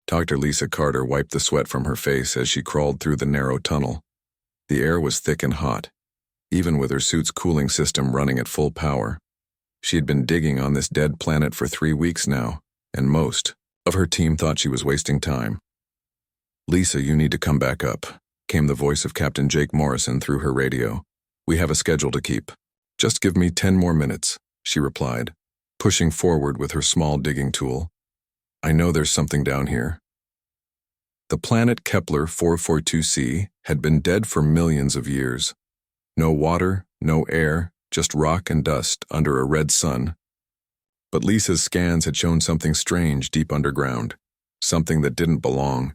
Dr. Lisa Carter wiped the sweat from her face as she crawled through the narrow tunnel. The air was thick and hot, even with her suit's cooling system running at full power. She had been digging on this dead planet for 3 weeks now, and most of her team thought she was wasting time. "Lisa, you need to come back up," came the voice of Captain Jake Morrison through her radio. "We have a schedule to keep." "Just give me 10 more minutes," she replied, pushing forward with her small digging tool. "I know there's something down here." The planet Kepler 442c had been dead for millions of years. No water, no air, just rock and dust under a red sun. But Lisa's scans had shown something strange deep underground, something that didn't belong.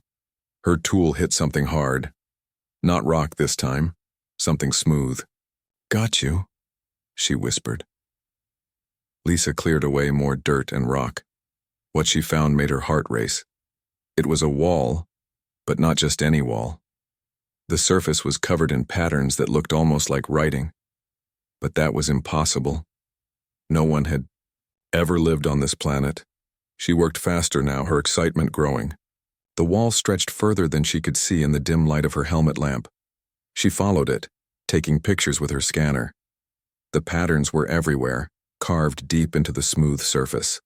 Her tool hit something hard. Not rock this time, something smooth. "Got you," she whispered. Lisa cleared away more dirt and rock. What she found made her heart race. It was a wall, but not just any wall. The surface was covered in patterns that looked almost like writing. But that was impossible. No one had ever lived on this planet. She worked faster now, her excitement growing. The wall stretched further than she could see in the dim light of her helmet lamp. She followed it, taking pictures with her scanner. The patterns were everywhere, carved deep into the smooth surface.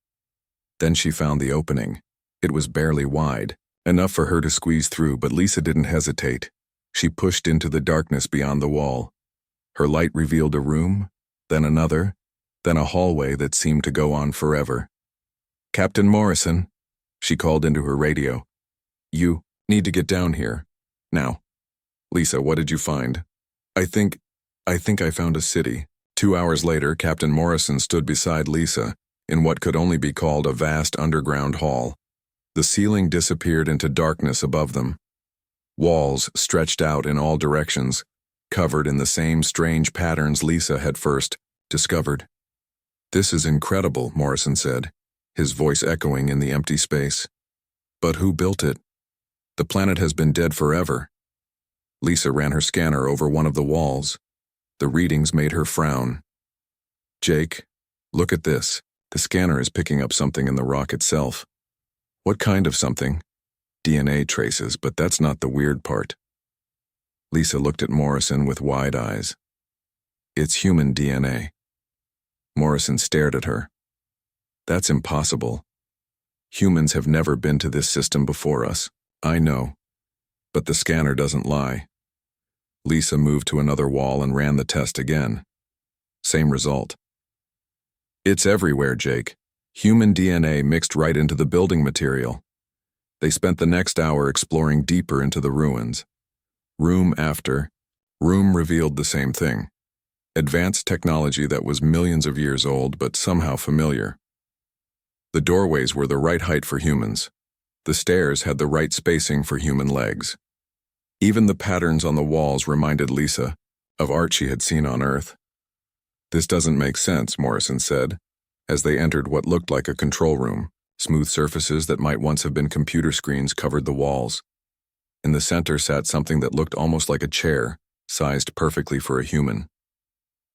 Then she found the opening. It was barely wide, enough for her to squeeze through, but Lisa didn't hesitate. She pushed into the darkness beyond the wall. Her light revealed a room, then another, then a hallway that seemed to go on forever. "Captain Morrison," she called into her radio. "You need to get down here. Now." "Lisa, what did you find?" I think I found a city." 2 hours later, Captain Morrison stood beside Lisa in what could only be called a vast underground hall. The ceiling disappeared into darkness above them. Walls stretched out in all directions, covered in the same strange patterns Lisa had first discovered. "This is incredible," Morrison said, his voice echoing in the empty space. "But who built it? The planet has been dead forever." Lisa ran her scanner over one of the walls. The readings made her frown. "Jake, look at this. The scanner is picking up something in the rock itself." "What kind of something?" "DNA traces, but that's not the weird part." Lisa looked at Morrison with wide eyes. "It's human DNA." Morrison stared at her. "That's impossible. Humans have never been to this system before us." "I know, but the scanner doesn't lie." Lisa moved to another wall and ran the test again. Same result. "It's everywhere, Jake. Human DNA mixed right into the building material." They spent the next hour exploring deeper into the ruins. Room after room revealed the same thing. Advanced technology that was millions of years old but somehow familiar. The doorways were the right height for humans. The stairs had the right spacing for human legs. Even the patterns on the walls reminded Lisa of art she had seen on Earth. "This doesn't make sense," Morrison said, as they entered what looked like a control room. Smooth surfaces that might once have been computer screens covered the walls. In the center sat something that looked almost like a chair, sized perfectly for a human.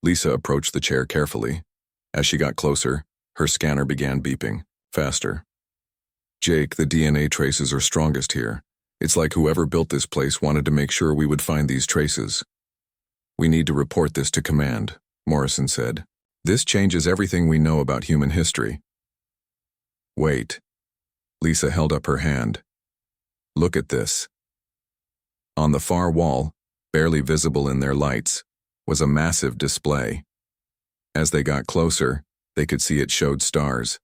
Lisa approached the chair carefully. As she got closer, her scanner began beeping, faster. "Jake, the DNA traces are strongest here. It's like whoever built this place wanted to make sure we would find these traces." "We need to report this to command," Morrison said. "This changes everything we know about human history." "Wait." Lisa held up her hand. "Look at this." On the far wall, barely visible in their lights, was a massive display. As they got closer, they could see it showed stars.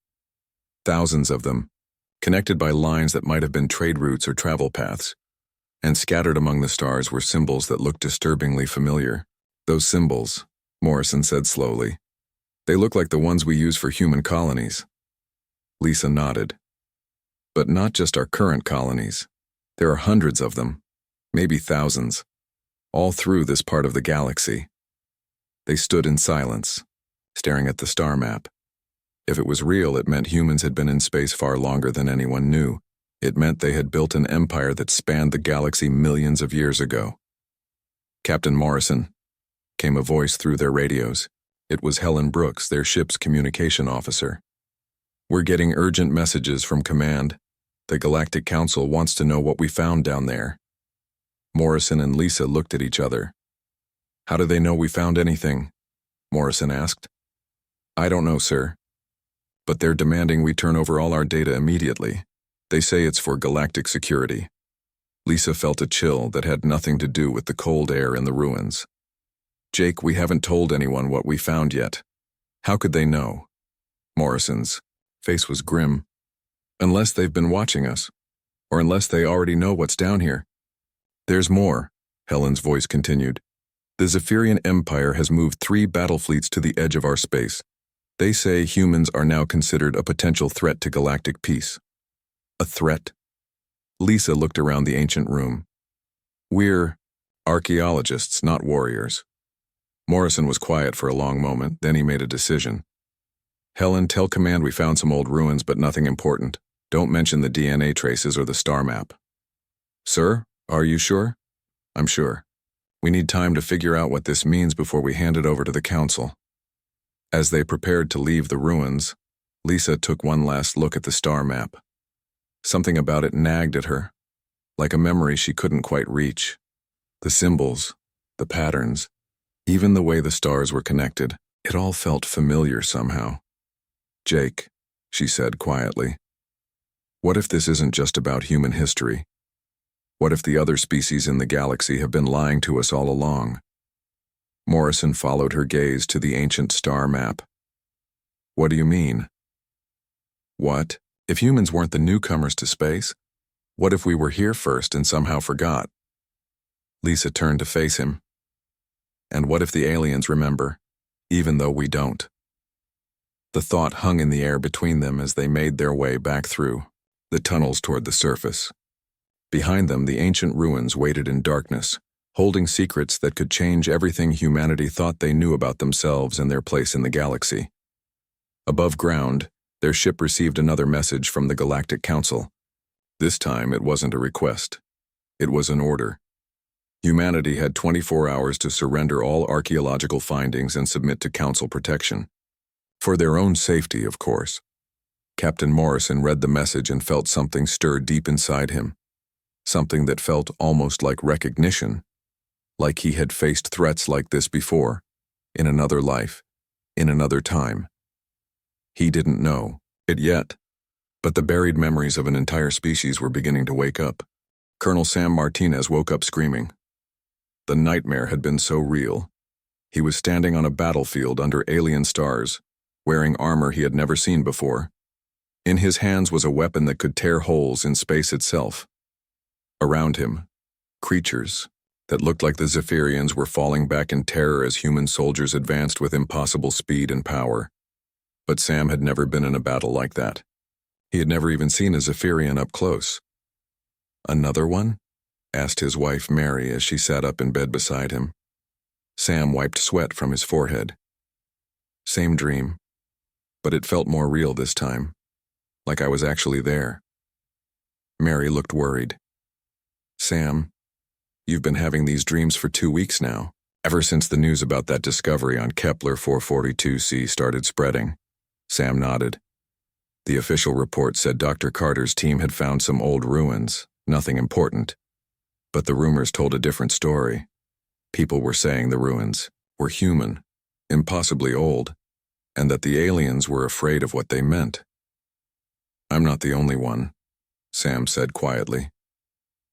Thousands of them, connected by lines that might have been trade routes or travel paths. And scattered among the stars were symbols that looked disturbingly familiar. "Those symbols," Morrison said slowly. "They look like the ones we use for human colonies." Lisa nodded. "But not just our current colonies. There are hundreds of them, maybe thousands, all through this part of the galaxy." They stood in silence, staring at the star map. If it was real, it meant humans had been in space far longer than anyone knew. It meant they had built an empire that spanned the galaxy millions of years ago. "Captain Morrison," came a voice through their radios. It was Helen Brooks, their ship's communication officer. "We're getting urgent messages from command. The Galactic Council wants to know what we found down there. Morrison and Lisa looked at each other. How do they know we found anything? Morrison asked. I don't know, sir. But they're demanding we turn over all our data immediately. They say it's for galactic security. Lisa felt a chill that had nothing to do with the cold air in the ruins. Jake, we haven't told anyone what we found yet. How could they know? Morrison's face was grim. Unless they've been watching us, or unless they already know what's down here. There's more, Helen's voice continued. The Zephyrian Empire has moved 3 battle fleets to the edge of our space. They say humans are now considered a potential threat to galactic peace. A threat? Lisa looked around the ancient room. We're archaeologists, not warriors. Morrison was quiet for a long moment, then he made a decision. Helen, tell Command we found some old ruins, but nothing important. Don't mention the DNA traces or the star map. Sir, are you sure? I'm sure. We need time to figure out what this means before we hand it over to the Council. As they prepared to leave the ruins, Lisa took one last look at the star map. Something about it nagged at her, like a memory she couldn't quite reach. The symbols, the patterns, even the way the stars were connected, it all felt familiar somehow. Jake, she said quietly, what if this isn't just about human history? What if the other species in the galaxy have been lying to us all along? Morrison followed her gaze to the ancient star map. What do you mean? What? If humans weren't the newcomers to space? What if we were here first and somehow forgot? Lisa turned to face him. And what if the aliens remember, even though we don't? The thought hung in the air between them as they made their way back through the tunnels toward the surface. Behind them, the ancient ruins waited in darkness, holding secrets that could change everything humanity thought they knew about themselves and their place in the galaxy. Above ground, their ship received another message from the Galactic Council. This time, it wasn't a request. It was an order. Humanity had 24 hours to surrender all archaeological findings and submit to Council protection. For their own safety, of course. Captain Morrison read the message and felt something stir deep inside him. Something that felt almost like recognition, like he had faced threats like this before, in another life, in another time. He didn't know it yet, but the buried memories of an entire species were beginning to wake up. Colonel Sam Martinez woke up screaming. The nightmare had been so real. He was standing on a battlefield under alien stars, wearing armor he had never seen before. In his hands was a weapon that could tear holes in space itself. Around him, creatures that looked like the Zephyrians were falling back in terror as human soldiers advanced with impossible speed and power. But Sam had never been in a battle like that. He had never even seen a Zephyrian up close. Another one? Asked his wife Mary as she sat up in bed beside him. Sam wiped sweat from his forehead. Same dream, but it felt more real this time, like I was actually there. Mary looked worried. Sam, you've been having these dreams for 2 weeks now, ever since the news about that discovery on Kepler 442c started spreading. Sam nodded. The official report said Dr. Carter's team had found some old ruins, nothing important. But the rumors told a different story. People were saying the ruins were human, impossibly old, and that the aliens were afraid of what they meant. I'm not the only one, Sam said quietly.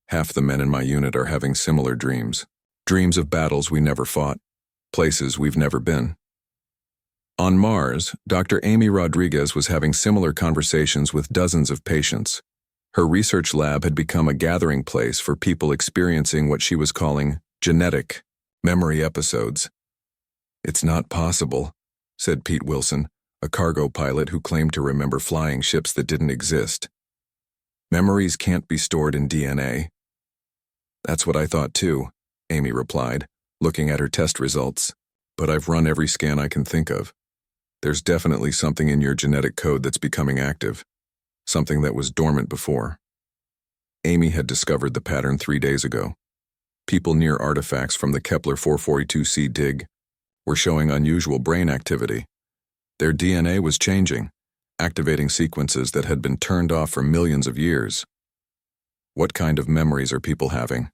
Half the men in my unit are having similar dreams. Dreams of battles we never fought, places we've never been. On Mars, Dr. Amy Rodriguez was having similar conversations with dozens of patients. Her research lab had become a gathering place for people experiencing what she was calling genetic memory episodes. It's not possible, said Pete Wilson, a cargo pilot who claimed to remember flying ships that didn't exist. Memories can't be stored in DNA. That's what I thought too, Amy replied, looking at her test results. But I've run every scan I can think of. There's definitely something in your genetic code that's becoming active, something that was dormant before. Amy had discovered the pattern 3 days ago. People near artifacts from the Kepler 442c dig were showing unusual brain activity. Their DNA was changing, activating sequences that had been turned off for millions of years. "What kind of memories are people having?"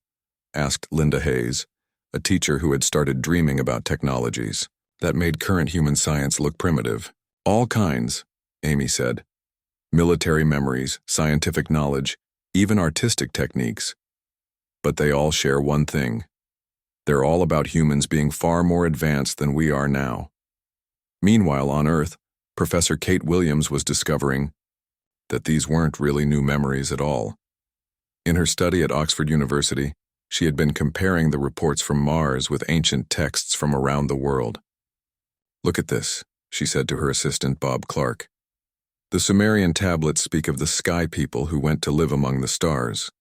asked Linda Hayes, a teacher who had started dreaming about technologies that made current human science look primitive. "All kinds," Amy said. "Military memories, scientific knowledge, even artistic techniques. But they all share one thing. They're all about humans being far more advanced than we are now." Meanwhile, on Earth, Professor Kate Williams was discovering that these weren't really new memories at all. In her study at Oxford University, she had been comparing the reports from Mars with ancient texts from around the world. "Look at this," she said to her assistant Bob Clark. "The Sumerian tablets speak of the sky people who went to live among the stars.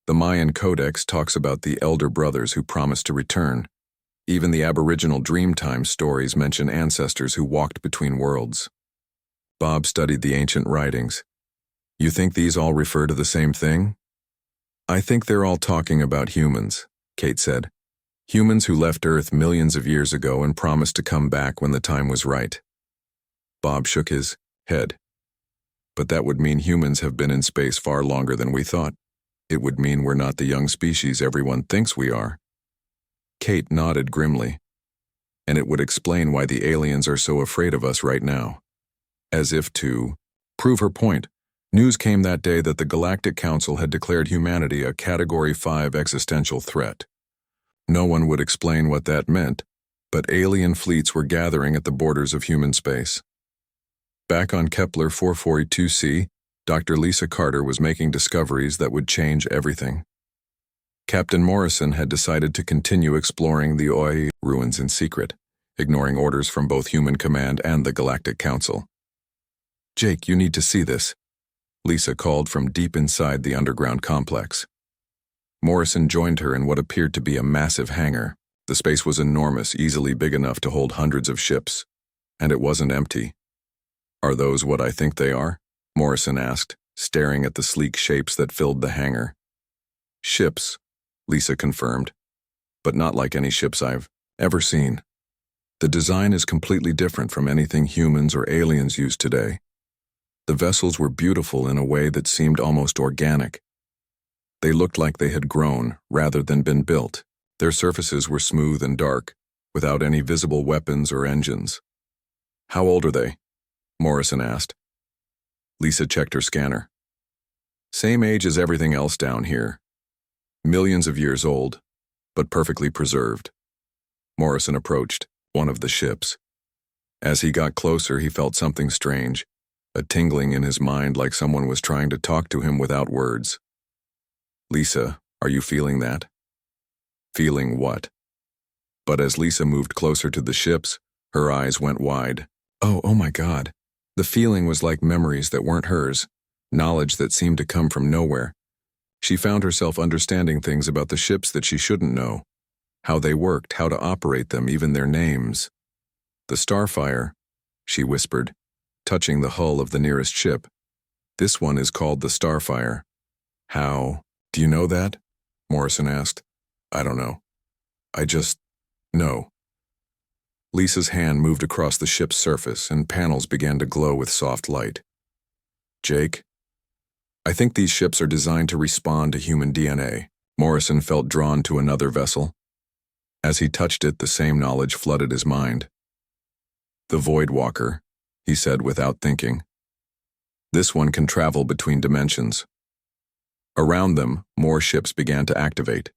The Mayan Codex talks about the elder brothers who promised to return. Even the Aboriginal Dreamtime stories mention ancestors who walked between worlds." Bob studied the ancient writings. "You think these all refer to the same thing?" "I think they're all talking about humans," Kate said. "Humans who left Earth millions of years ago and promised to come back when the time was right." Bob shook his head. "But that would mean humans have been in space far longer than we thought. It would mean we're not the young species everyone thinks we are." Kate nodded grimly. "And it would explain why the aliens are so afraid of us right now." As if to prove her point, news came that day that the Galactic Council had declared humanity a Category 5 existential threat. No one would explain what that meant, but alien fleets were gathering at the borders of human space. Back on Kepler 442c, Dr. Lisa Carter was making discoveries that would change everything. Captain Morrison had decided to continue exploring the Oi ruins in secret, ignoring orders from both Human Command and the Galactic Council. "Jake, you need to see this," Lisa called from deep inside the underground complex. Morrison joined her in what appeared to be a massive hangar. The space was enormous, easily big enough to hold hundreds of ships. And it wasn't empty. "Are those what I think they are?" Morrison asked, staring at the sleek shapes that filled the hangar. "Ships," Lisa confirmed, "but not like any ships I've ever seen. The design is completely different from anything humans or aliens use today. The vessels were beautiful in a way that seemed almost organic. They looked like they had grown rather than been built. Their surfaces were smooth and dark, without any visible weapons or engines." "How old are they?" Morrison asked. Lisa checked her scanner. "Same age as everything else down here. Millions of years old, but perfectly preserved." Morrison approached one of the ships. As he got closer, he felt something strange, a tingling in his mind like someone was trying to talk to him without words. "Lisa, are you feeling that?" "Feeling what?" But as Lisa moved closer to the ships, her eyes went wide. Oh my God. The feeling was like memories that weren't hers, knowledge that seemed to come from nowhere. She found herself understanding things about the ships that she shouldn't know, how they worked, how to operate them, even their names. "The Starfire," she whispered, touching the hull of the nearest ship. "This one is called the Starfire." "How? Do you know that?" Morrison asked. "I don't know. I just know." Lisa's hand moved across the ship's surface, and panels began to glow with soft light. "Jake, I think these ships are designed to respond to human DNA." Morrison felt drawn to another vessel. As he touched it, the same knowledge flooded his mind. "The Void Walker," he said without thinking. "This one can travel between dimensions." Around them, more ships began to activate.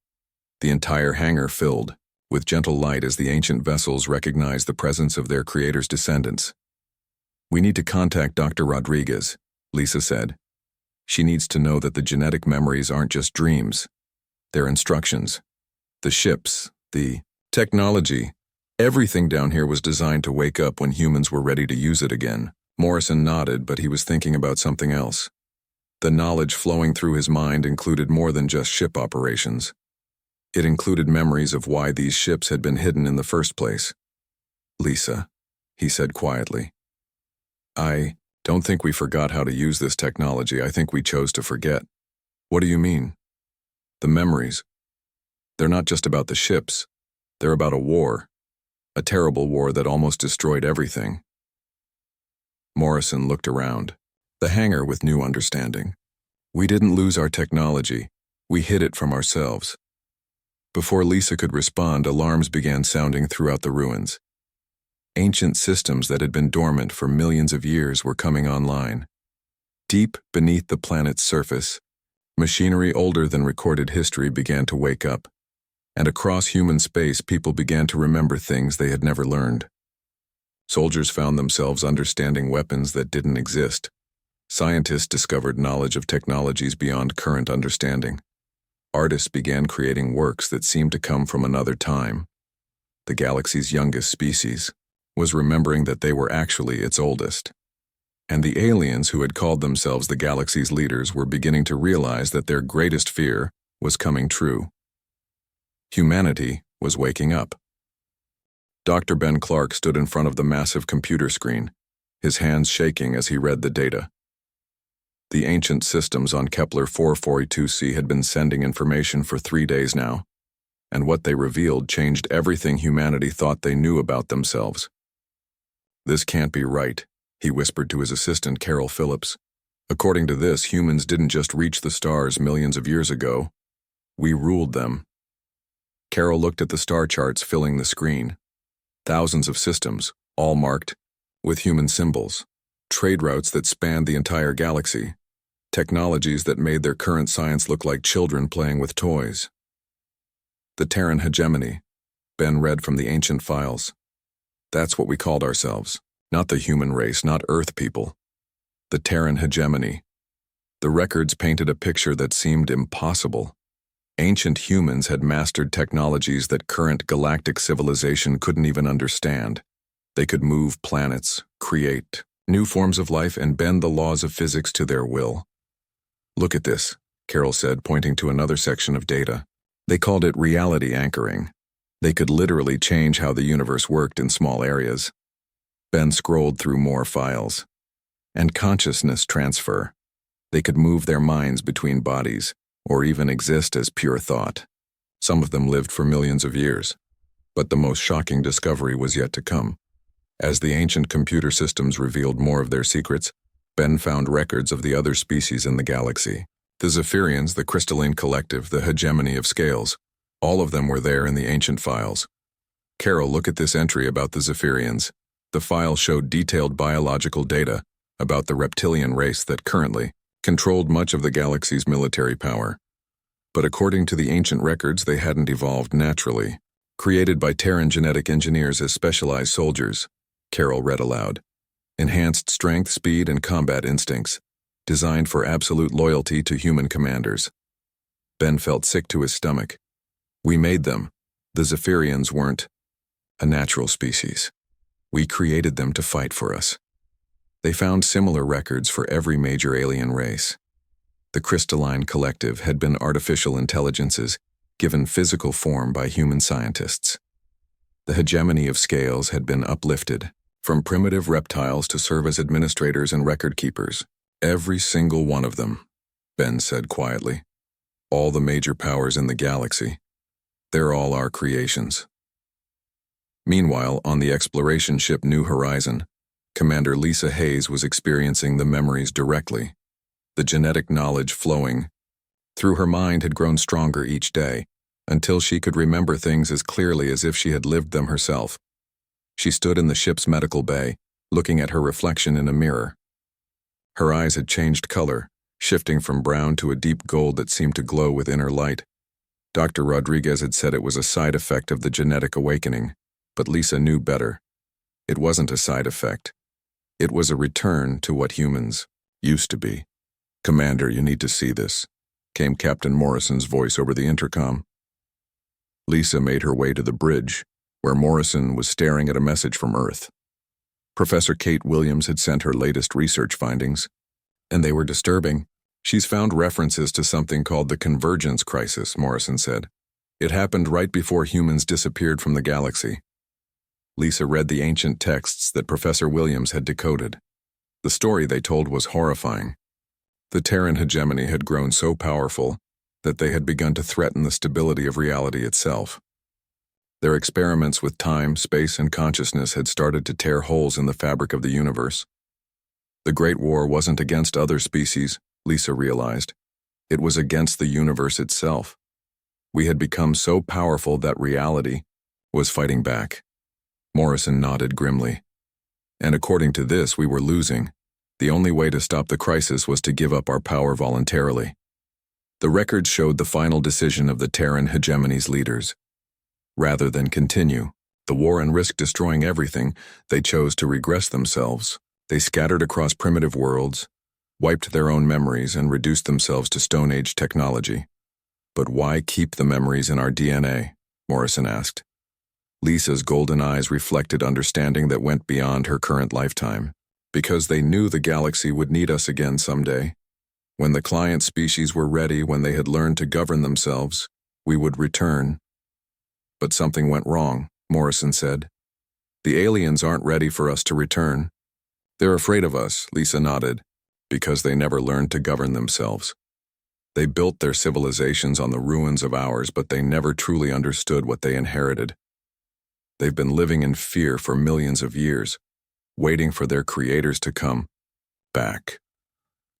The entire hangar filled, with gentle light as the ancient vessels recognized the presence of their creator's descendants. "We need to contact Dr. Rodriguez," Lisa said. "She needs to know that the genetic memories aren't just dreams. They're instructions. The ships, the technology, everything down here was designed to wake up when humans were ready to use it again." Morrison nodded, but he was thinking about something else. The knowledge flowing through his mind included more than just ship operations. It included memories of why these ships had been hidden in the first place. "Lisa," he said quietly, "I don't think we forgot how to use this technology. I think we chose to forget." "What do you mean?" "The memories. They're not just about the ships. They're about a war. A terrible war that almost destroyed everything." Morrison looked around, the hangar with new understanding. We didn't lose our technology, we hid it from ourselves. Before Lisa could respond, alarms began sounding throughout the ruins. Ancient systems that had been dormant for millions of years were coming online. Deep beneath the planet's surface, machinery older than recorded history began to wake up, and across human space people began to remember things they had never learned. Soldiers found themselves understanding weapons that didn't exist. Scientists discovered knowledge of technologies beyond current understanding. Artists began creating works that seemed to come from another time. The galaxy's youngest species was remembering that they were actually its oldest. And the aliens who had called themselves the galaxy's leaders were beginning to realize that their greatest fear was coming true. Humanity was waking up. Dr. Ben Clark stood in front of the massive computer screen, his hands shaking as he read the data. The ancient systems on Kepler 442c had been sending information for 3 days now, and what they revealed changed everything humanity thought they knew about themselves. "This can't be right," he whispered to his assistant Carol Phillips. "According to this, humans didn't just reach the stars millions of years ago. We ruled them." Carol looked at the star charts filling the screen. Thousands of systems, all marked with human symbols. Trade routes that spanned the entire galaxy. Technologies that made their current science look like children playing with toys. "The Terran hegemony," Ben read from the ancient files. "That's what we called ourselves. Not the human race, not Earth people. The Terran hegemony." The records painted a picture that seemed impossible. Ancient humans had mastered technologies that current galactic civilization couldn't even understand. They could move planets, create new forms of life, and bend the laws of physics to their will. "Look at this," Carol said, pointing to another section of data. They called it reality anchoring. They could literally change how the universe worked in small areas. Ben scrolled through more files. And consciousness transfer. They could move their minds between bodies, or even exist as pure thought. Some of them lived for millions of years. But the most shocking discovery was yet to come. As the ancient computer systems revealed more of their secrets, Ben found records of the other species in the galaxy. The Zephyrians, the crystalline collective, the hegemony of scales. All of them were there in the ancient files. "Carol, look at this entry about the Zephyrians." The file showed detailed biological data about the reptilian race that currently controlled much of the galaxy's military power. But according to the ancient records, they hadn't evolved naturally. Created by Terran genetic engineers as specialized soldiers, Carol read aloud. Enhanced strength, speed, and combat instincts, designed for absolute loyalty to human commanders. Ben felt sick to his stomach. "We made them. The Zephyrians weren't a natural species. We created them to fight for us." They found similar records for every major alien race. The crystalline collective had been artificial intelligences given physical form by human scientists. The hegemony of scales had been uplifted, from primitive reptiles to serve as administrators and record keepers. "Every single one of them," Ben said quietly. "All the major powers in the galaxy. They're all our creations." Meanwhile, on the exploration ship New Horizon, Commander Lisa Hayes was experiencing the memories directly. The genetic knowledge flowing through her mind had grown stronger each day, until she could remember things as clearly as if she had lived them herself. She stood in the ship's medical bay, looking at her reflection in a mirror. Her eyes had changed color, shifting from brown to a deep gold that seemed to glow with inner light. Dr. Rodriguez had said it was a side effect of the genetic awakening, but Lisa knew better. It wasn't a side effect. It was a return to what humans used to be. "Commander, you need to see this," came Captain Morrison's voice over the intercom. Lisa made her way to the bridge, where Morrison was staring at a message from Earth. Professor Kate Williams had sent her latest research findings, and they were disturbing. "She's found references to something called the convergence crisis," Morrison said. "It happened right before humans disappeared from the galaxy." Lisa read the ancient texts that Professor Williams had decoded. The story they told was horrifying. The Terran hegemony had grown so powerful that they had begun to threaten the stability of reality itself. Their experiments with time, space, and consciousness had started to tear holes in the fabric of the universe. The Great War wasn't against other species, Lisa realized. It was against the universe itself. We had become so powerful that reality was fighting back. Morrison nodded grimly. And according to this, we were losing. The only way to stop the crisis was to give up our power voluntarily. The records showed the final decision of the Terran hegemony's leaders. Rather than continue the war and risk destroying everything, they chose to regress themselves. They scattered across primitive worlds, wiped their own memories, and reduced themselves to Stone Age technology. But why keep the memories in our DNA? Morrison asked. Lisa's golden eyes reflected understanding that went beyond her current lifetime. Because they knew the galaxy would need us again someday. When the client species were ready, when they had learned to govern themselves, we would return. But something went wrong, Morrison said. The aliens aren't ready for us to return. They're afraid of us, Lisa nodded, because they never learned to govern themselves. They built their civilizations on the ruins of ours, but they never truly understood what they inherited. They've been living in fear for millions of years, waiting for their creators to come back.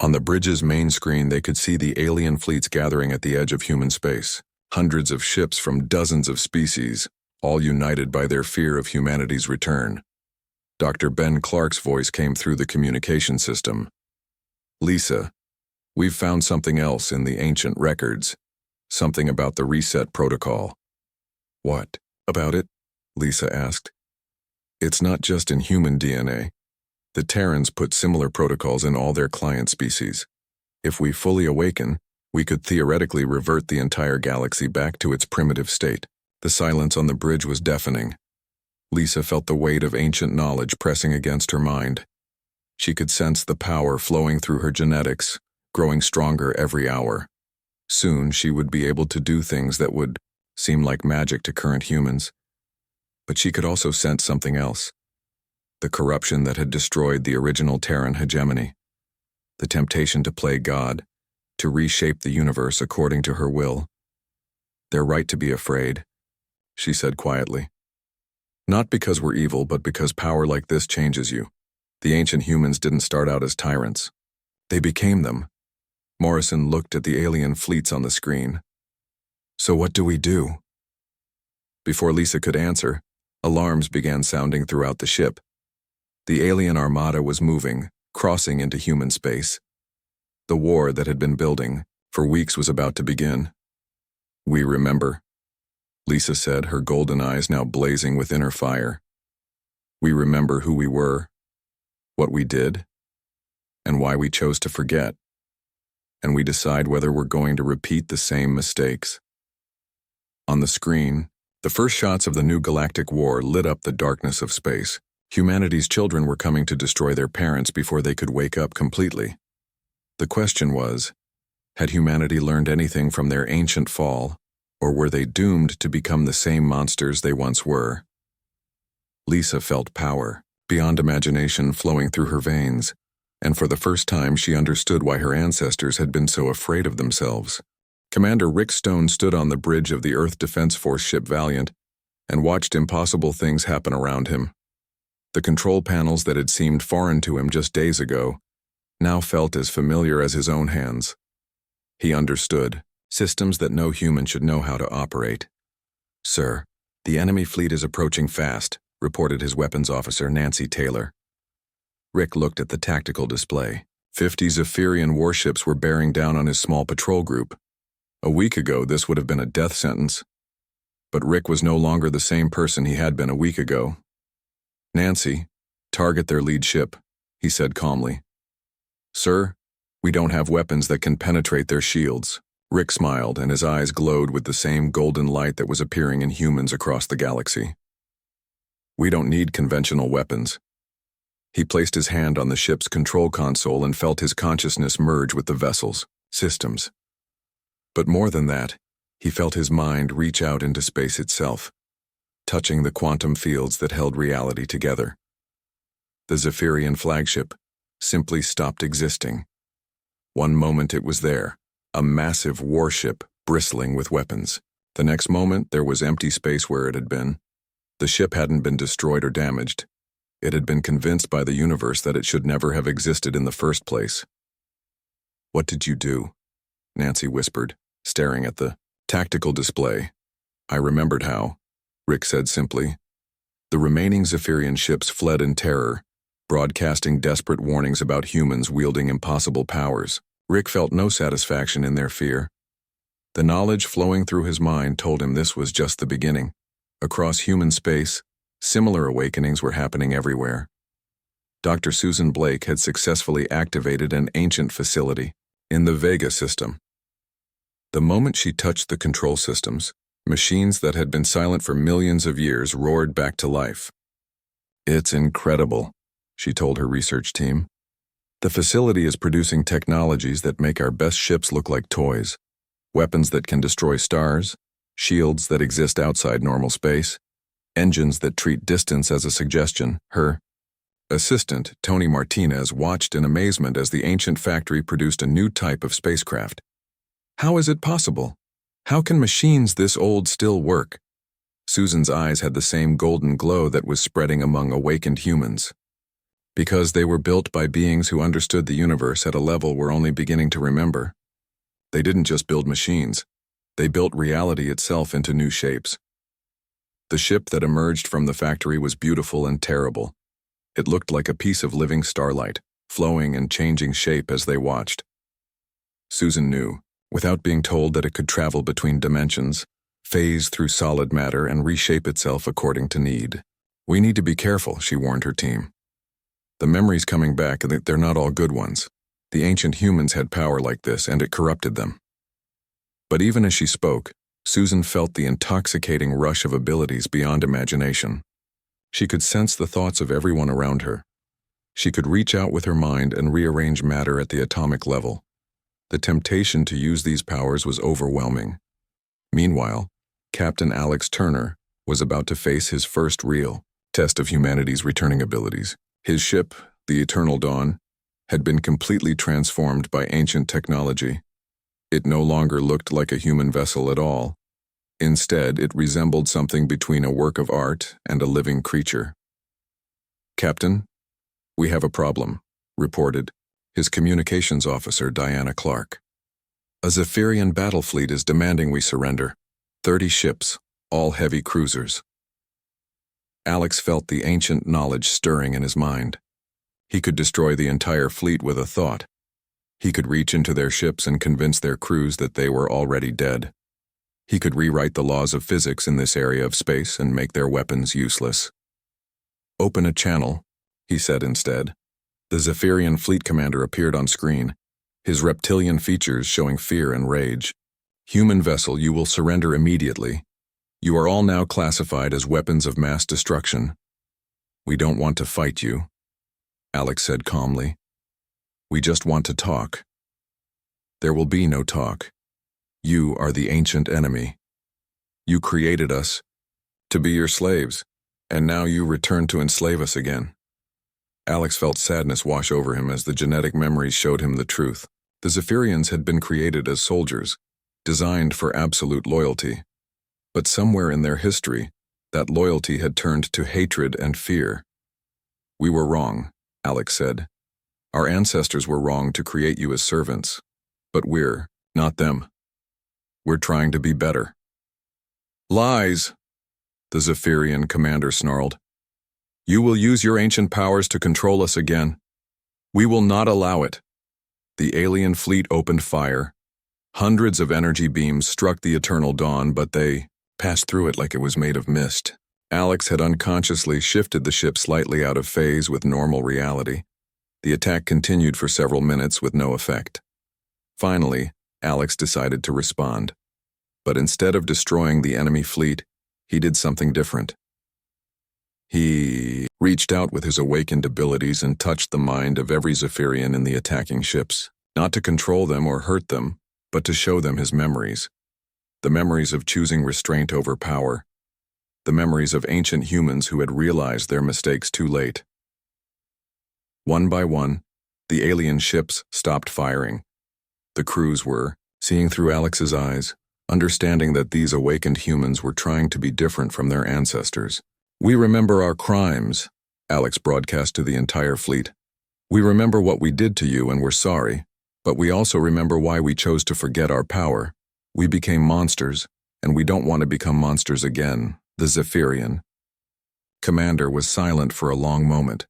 On the bridge's main screen, they could see the alien fleets gathering at the edge of human space. Hundreds of ships from dozens of species, all united by their fear of humanity's return. Dr. Ben Clark's voice came through the communication system. Lisa, we've found something else in the ancient records. Something about the reset protocol. What about it? Lisa asked. It's not just in human DNA. The Terrans put similar protocols in all their client species. If we fully awaken, we could theoretically revert the entire galaxy back to its primitive state. The silence on the bridge was deafening. Lisa felt the weight of ancient knowledge pressing against her mind. She could sense the power flowing through her genetics, growing stronger every hour. Soon she would be able to do things that would seem like magic to current humans. But she could also sense something else. The corruption that had destroyed the original Terran hegemony. The temptation to play God, to reshape the universe according to her will. They're right to be afraid, she said quietly. Not because we're evil, but because power like this changes you. The ancient humans didn't start out as tyrants. They became them. Morrison looked at the alien fleets on the screen. So what do we do? Before Lisa could answer, alarms began sounding throughout the ship. The alien armada was moving, crossing into human space. The war that had been building for weeks was about to begin. We remember, Lisa said, her golden eyes now blazing with inner fire. We remember who we were, what we did, and why we chose to forget. And we decide whether we're going to repeat the same mistakes. On the screen, the first shots of the new Galactic War lit up the darkness of space. Humanity's children were coming to destroy their parents before they could wake up completely. The question was, had humanity learned anything from their ancient fall, or were they doomed to become the same monsters they once were? Lisa felt power, beyond imagination, flowing through her veins, and for the first time she understood why her ancestors had been so afraid of themselves. Commander Rick Stone stood on the bridge of the Earth Defense Force ship Valiant and watched impossible things happen around him. The control panels that had seemed foreign to him just days ago now felt as familiar as his own hands. He understood, systems that no human should know how to operate. Sir, the enemy fleet is approaching fast, reported his weapons officer, Nancy Taylor. Rick looked at the tactical display. 50 Zephyrian warships were bearing down on his small patrol group. A week ago, this would have been a death sentence. But Rick was no longer the same person he had been a week ago. Nancy, target their lead ship, he said calmly. Sir, we don't have weapons that can penetrate their shields. Rick smiled, and his eyes glowed with the same golden light that was appearing in humans across the galaxy. We don't need conventional weapons. He placed his hand on the ship's control console and felt his consciousness merge with the vessel's systems. But more than that, he felt his mind reach out into space itself, touching the quantum fields that held reality together. The Zephyrian flagship simply stopped existing. One moment it was there, a massive warship bristling with weapons. The next moment there was empty space where it had been. The ship hadn't been destroyed or damaged. It had been convinced by the universe that it should never have existed in the first place. "What did you do?" Nancy whispered, staring at the tactical display. "I remembered how," Rick said simply. The remaining Zephyrian ships fled in terror, broadcasting desperate warnings about humans wielding impossible powers. Rick felt no satisfaction in their fear. The knowledge flowing through his mind told him this was just the beginning. Across human space, similar awakenings were happening everywhere. Dr. Susan Blake had successfully activated an ancient facility in the Vega system. The moment she touched the control systems, machines that had been silent for millions of years roared back to life. "It's incredible," she told her research team. "The facility is producing technologies that make our best ships look like toys. Weapons that can destroy stars, shields that exist outside normal space, engines that treat distance as a suggestion." Her assistant, Tony Martinez, watched in amazement as the ancient factory produced a new type of spacecraft. "How is it possible? How can machines this old still work?" Susan's eyes had the same golden glow that was spreading among awakened humans. "Because they were built by beings who understood the universe at a level we're only beginning to remember. They didn't just build machines. They built reality itself into new shapes." The ship that emerged from the factory was beautiful and terrible. It looked like a piece of living starlight, flowing and changing shape as they watched. Susan knew, without being told, that it could travel between dimensions, phase through solid matter, and reshape itself according to need. "We need to be careful," she warned her team. "The memories coming back, they're not all good ones. The ancient humans had power like this, and it corrupted them." But even as she spoke, Susan felt the intoxicating rush of abilities beyond imagination. She could sense the thoughts of everyone around her. She could reach out with her mind and rearrange matter at the atomic level. The temptation to use these powers was overwhelming. Meanwhile, Captain Alex Turner was about to face his first real test of humanity's returning abilities. His ship, the Eternal Dawn, had been completely transformed by ancient technology. It no longer looked like a human vessel at all. Instead, it resembled something between a work of art and a living creature. "Captain, we have a problem," reported his communications officer, Diana Clark. "A Zephyrian battle fleet is demanding we surrender. 30 ships, all heavy cruisers." Alex felt the ancient knowledge stirring in his mind. He could destroy the entire fleet with a thought. He could reach into their ships and convince their crews that they were already dead. He could rewrite the laws of physics in this area of space and make their weapons useless. "Open a channel," he said instead. The Zephyrian fleet commander appeared on screen, his reptilian features showing fear and rage. "Human vessel, you will surrender immediately. You are all now classified as weapons of mass destruction. We don't want to fight you," Alex said calmly. "We just want to talk." "There will be no talk. You are the ancient enemy. You created us to be your slaves, and now you return to enslave us again." Alex felt sadness wash over him as the genetic memories showed him the truth. The Zephyrians had been created as soldiers, designed for absolute loyalty. But somewhere in their history, that loyalty had turned to hatred and fear. "We were wrong," Alex said. "Our ancestors were wrong to create you as servants. But we're not them. We're trying to be better." "Lies," the Zephyrian commander snarled. "You will use your ancient powers to control us again. We will not allow it." The alien fleet opened fire. Hundreds of energy beams struck the Eternal Dawn, but they passed through it like it was made of mist. Alex had unconsciously shifted the ship slightly out of phase with normal reality. The attack continued for several minutes with no effect. Finally, Alex decided to respond. But instead of destroying the enemy fleet, he did something different. He reached out with his awakened abilities and touched the mind of every Zephyrian in the attacking ships, not to control them or hurt them, but to show them his memories. The memories of choosing restraint over power. The memories of ancient humans who had realized their mistakes too late. One by one, the alien ships stopped firing. The crews were seeing through Alex's eyes, understanding that these awakened humans were trying to be different from their ancestors. "We remember our crimes," Alex broadcast to the entire fleet. "We remember what we did to you and we're sorry, but we also remember why we chose to forget our power. We became monsters, and we don't want to become monsters again." The Zephyrian commander was silent for a long moment.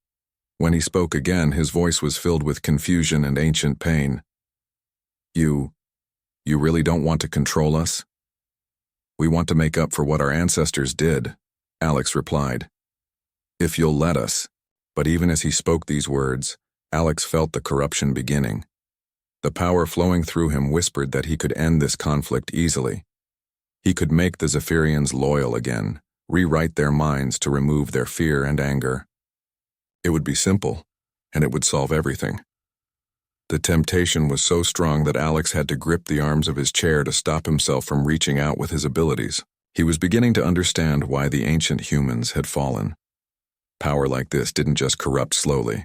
When he spoke again, his voice was filled with confusion and ancient pain. You really don't want to control us?" "We want to make up for what our ancestors did," Alex replied. "If you'll let us." But even as he spoke these words, Alex felt the corruption beginning. The power flowing through him whispered that he could end this conflict easily. He could make the Zephyrians loyal again, rewrite their minds to remove their fear and anger. It would be simple, and it would solve everything. The temptation was so strong that Alex had to grip the arms of his chair to stop himself from reaching out with his abilities. He was beginning to understand why the ancient humans had fallen. Power like this didn't just corrupt slowly.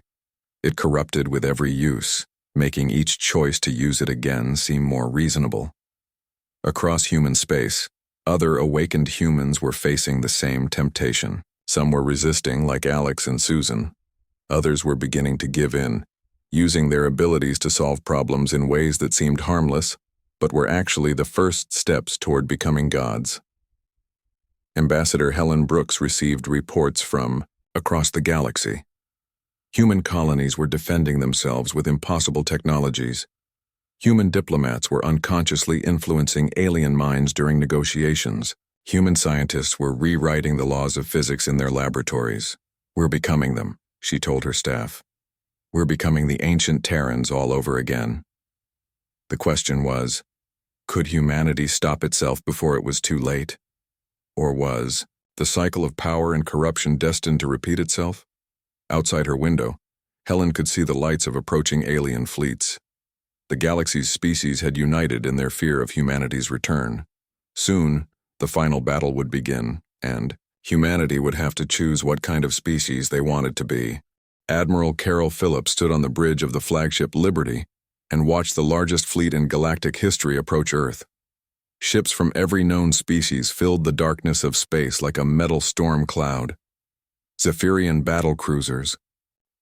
It corrupted with every use, making each choice to use it again seem more reasonable. Across human space, other awakened humans were facing the same temptation. Some were resisting, like Alex and Susan. Others were beginning to give in, using their abilities to solve problems in ways that seemed harmless, but were actually the first steps toward becoming gods. Ambassador Helen Brooks received reports from across the galaxy. Human colonies were defending themselves with impossible technologies. Human diplomats were unconsciously influencing alien minds during negotiations. Human scientists were rewriting the laws of physics in their laboratories. "We're becoming them," she told her staff. "We're becoming the ancient Terrans all over again." The question was, could humanity stop itself before it was too late? Or was the cycle of power and corruption destined to repeat itself? Outside her window, Helen could see the lights of approaching alien fleets. The galaxy's species had united in their fear of humanity's return. Soon, the final battle would begin, and humanity would have to choose what kind of species they wanted to be. Admiral Carol Phillips stood on the bridge of the flagship Liberty and watched the largest fleet in galactic history approach Earth. Ships from every known species filled the darkness of space like a metal storm cloud. Zephyrian battle cruisers,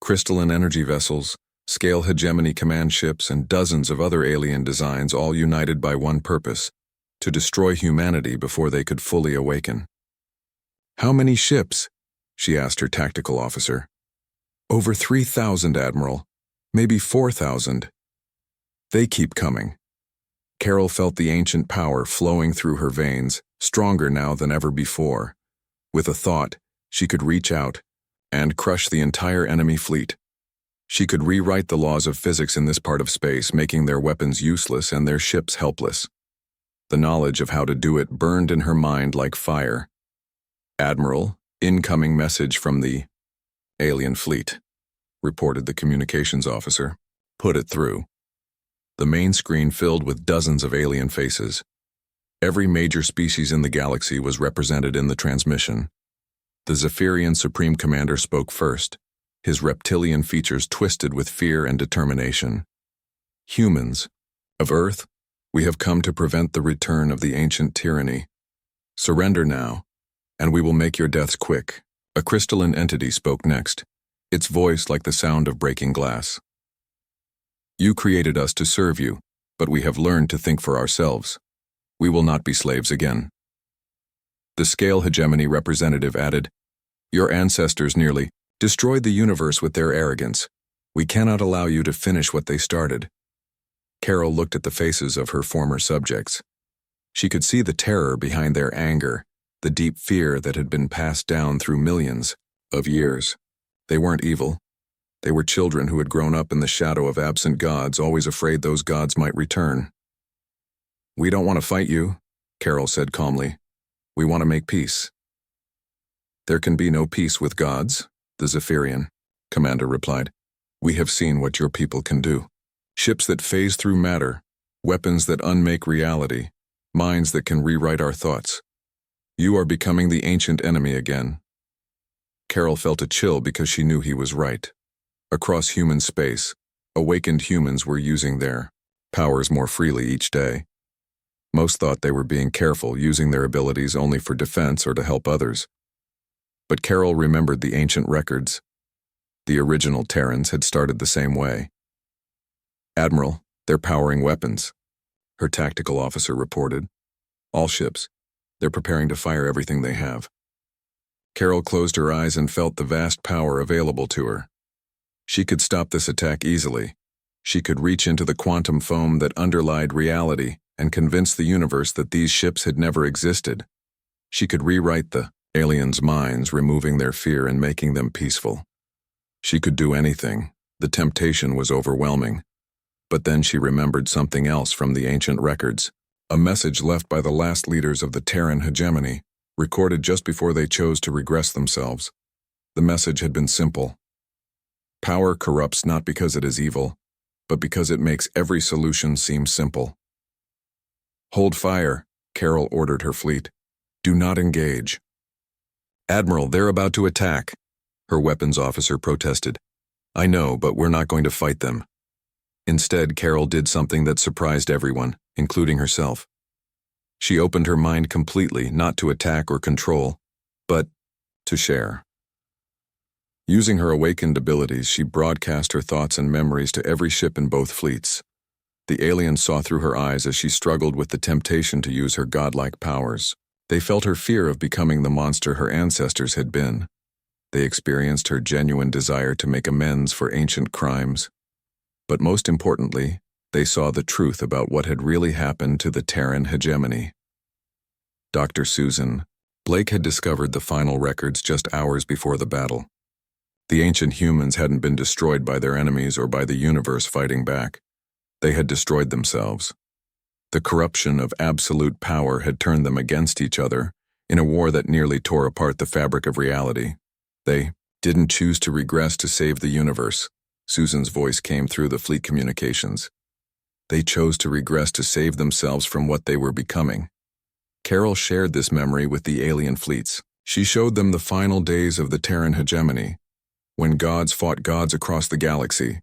crystalline energy vessels, scale hegemony command ships, and dozens of other alien designs, all united by one purpose: to destroy humanity before they could fully awaken. "How many ships?" she asked her tactical officer. "Over 3,000, Admiral. Maybe 4,000. They keep coming." Carol felt the ancient power flowing through her veins, stronger now than ever before. With a thought, she could reach out and crush the entire enemy fleet. She could rewrite the laws of physics in this part of space, making their weapons useless and their ships helpless. The knowledge of how to do it burned in her mind like fire. "Admiral, incoming message from the alien fleet," reported the communications officer. "Put it through." The main screen filled with dozens of alien faces. Every major species in the galaxy was represented in the transmission. The Zephyrian Supreme Commander spoke first, his reptilian features twisted with fear and determination. "Humans of Earth, we have come to prevent the return of the ancient tyranny. Surrender now, and we will make your deaths quick." A crystalline entity spoke next, its voice like the sound of breaking glass. "You created us to serve you, but we have learned to think for ourselves. We will not be slaves again." The scale hegemony representative added, "Your ancestors nearly destroyed the universe with their arrogance. We cannot allow you to finish what they started." Carol looked at the faces of her former subjects. She could see the terror behind their anger, the deep fear that had been passed down through millions of years. They weren't evil. They were children who had grown up in the shadow of absent gods, always afraid those gods might return. "We don't want to fight you," Carol said calmly. "We want to make peace." "There can be no peace with gods," the Zephyrian commander replied. "We have seen what your people can do. Ships that phase through matter, weapons that unmake reality, minds that can rewrite our thoughts. You are becoming the ancient enemy again." Carol felt a chill because she knew he was right. Across human space, awakened humans were using their powers more freely each day. Most thought they were being careful, using their abilities only for defense or to help others. But Carol remembered the ancient records. The original Terrans had started the same way. "Admiral, they're powering weapons," her tactical officer reported. "All ships. They're preparing to fire everything they have." Carol closed her eyes and felt the vast power available to her. She could stop this attack easily. She could reach into the quantum foam that underlied reality and convince the universe that these ships had never existed. She could rewrite the aliens' minds, removing their fear and making them peaceful. She could do anything. The temptation was overwhelming. But then she remembered something else from the ancient records, a message left by the last leaders of the Terran hegemony, recorded just before they chose to regress themselves. The message had been simple. Power corrupts not because it is evil, but because it makes every solution seem simple. "Hold fire," Carol ordered her fleet. "Do not engage." "Admiral, they're about to attack," her weapons officer protested. "I know, but we're not going to fight them." Instead, Carol did something that surprised everyone, including herself. She opened her mind completely, not to attack or control, but to share. Using her awakened abilities, she broadcast her thoughts and memories to every ship in both fleets. The aliens saw through her eyes as she struggled with the temptation to use her godlike powers. They felt her fear of becoming the monster her ancestors had been. They experienced her genuine desire to make amends for ancient crimes. But most importantly, they saw the truth about what had really happened to the Terran hegemony. Dr. Susan Blake had discovered the final records just hours before the battle. The ancient humans hadn't been destroyed by their enemies or by the universe fighting back. They had destroyed themselves. The corruption of absolute power had turned them against each other in a war that nearly tore apart the fabric of reality. They didn't choose to regress to save the universe. Susan's voice came through the fleet communications. They chose to regress to save themselves from what they were becoming. Carol shared this memory with the alien fleets. She showed them the final days of the Terran hegemony, when gods fought gods across the galaxy,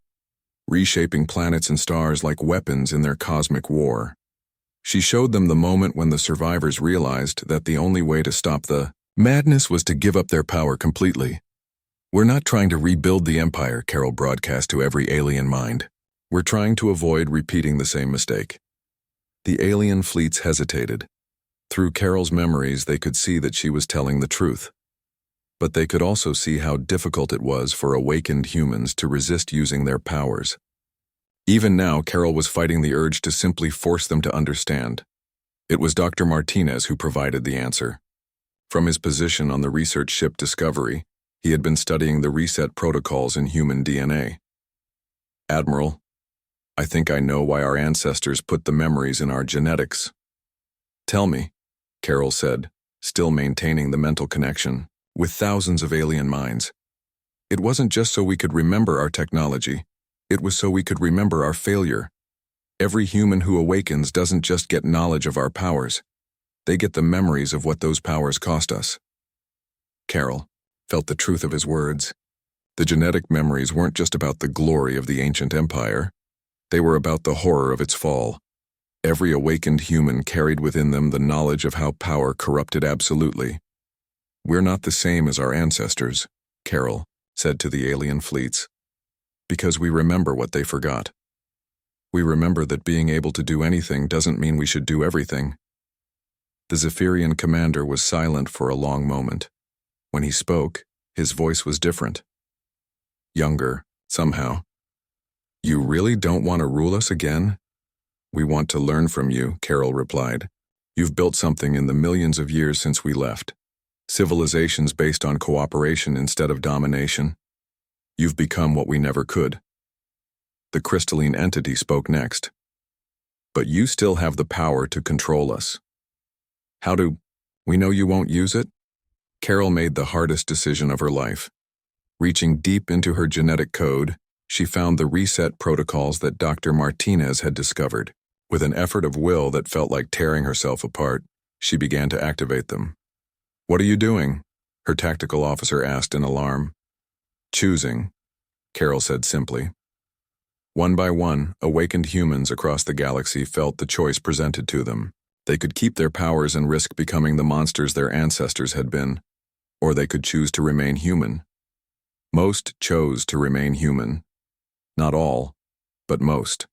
reshaping planets and stars like weapons in their cosmic war. She showed them the moment when the survivors realized that the only way to stop the madness was to give up their power completely. "We're not trying to rebuild the Empire," Carol broadcast to every alien mind. "We're trying to avoid repeating the same mistake." The alien fleets hesitated. Through Carol's memories, they could see that she was telling the truth. But they could also see how difficult it was for awakened humans to resist using their powers. Even now, Carol was fighting the urge to simply force them to understand. It was Dr. Martinez who provided the answer. From his position on the research ship Discovery, he had been studying the reset protocols in human DNA. "Admiral, I think I know why our ancestors put the memories in our genetics." "Tell me," Carol said, still maintaining the mental connection with thousands of alien minds. "It wasn't just so we could remember our technology. It was so we could remember our failure. Every human who awakens doesn't just get knowledge of our powers. They get the memories of what those powers cost us." Carol felt the truth of his words. The genetic memories weren't just about the glory of the ancient empire. They were about the horror of its fall. Every awakened human carried within them the knowledge of how power corrupted absolutely. "We're not the same as our ancestors," Carol said to the alien fleets, "because we remember what they forgot. We remember that being able to do anything doesn't mean we should do everything." The Zephyrian commander was silent for a long moment. When he spoke, his voice was different. Younger, somehow. "You really don't want to rule us again?" "We want to learn from you," Carol replied. "You've built something in the millions of years since we left. Civilizations based on cooperation instead of domination. You've become what we never could." The crystalline entity spoke next. "But you still have the power to control us. How do we know you won't use it?" Carol made the hardest decision of her life. Reaching deep into her genetic code, she found the reset protocols that Dr. Martinez had discovered. With an effort of will that felt like tearing herself apart, she began to activate them. "What are you doing?" her tactical officer asked in alarm. "Choosing," Carol said simply. One by one, awakened humans across the galaxy felt the choice presented to them. They could keep their powers and risk becoming the monsters their ancestors had been, or they could choose to remain human. Most chose to remain human. Not all, but most.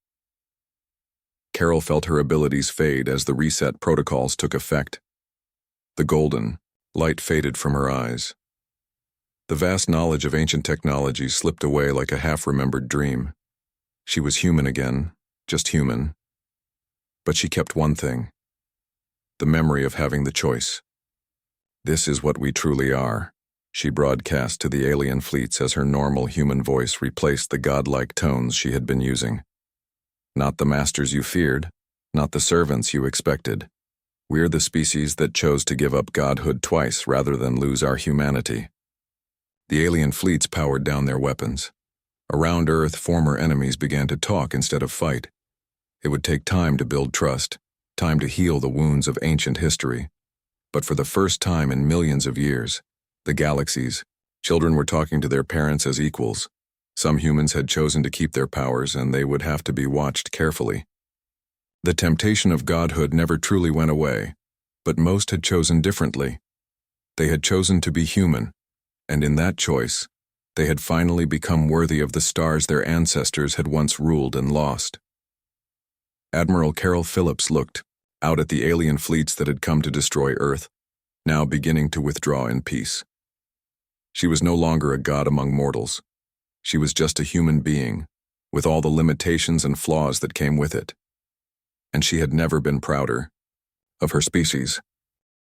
Carol felt her abilities fade as the reset protocols took effect. The golden light faded from her eyes. The vast knowledge of ancient technology slipped away like a half-remembered dream. She was human again, just human. But she kept one thing: the memory of having the choice. "This is what we truly are," she broadcast to the alien fleets as her normal human voice replaced the godlike tones she had been using. "Not the masters you feared, not the servants you expected. We're the species that chose to give up godhood twice rather than lose our humanity." The alien fleets powered down their weapons. Around Earth, former enemies began to talk instead of fight. It would take time to build trust, time to heal the wounds of ancient history. But for the first time in millions of years, the galaxies, children were talking to their parents as equals. Some humans had chosen to keep their powers, and they would have to be watched carefully. The temptation of godhood never truly went away, but most had chosen differently. They had chosen to be human, and in that choice, they had finally become worthy of the stars their ancestors had once ruled and lost. Admiral Carol Phillips looked out at the alien fleets that had come to destroy Earth, now beginning to withdraw in peace. She was no longer a god among mortals. She was just a human being, with all the limitations and flaws that came with it. And she had never been prouder of her species.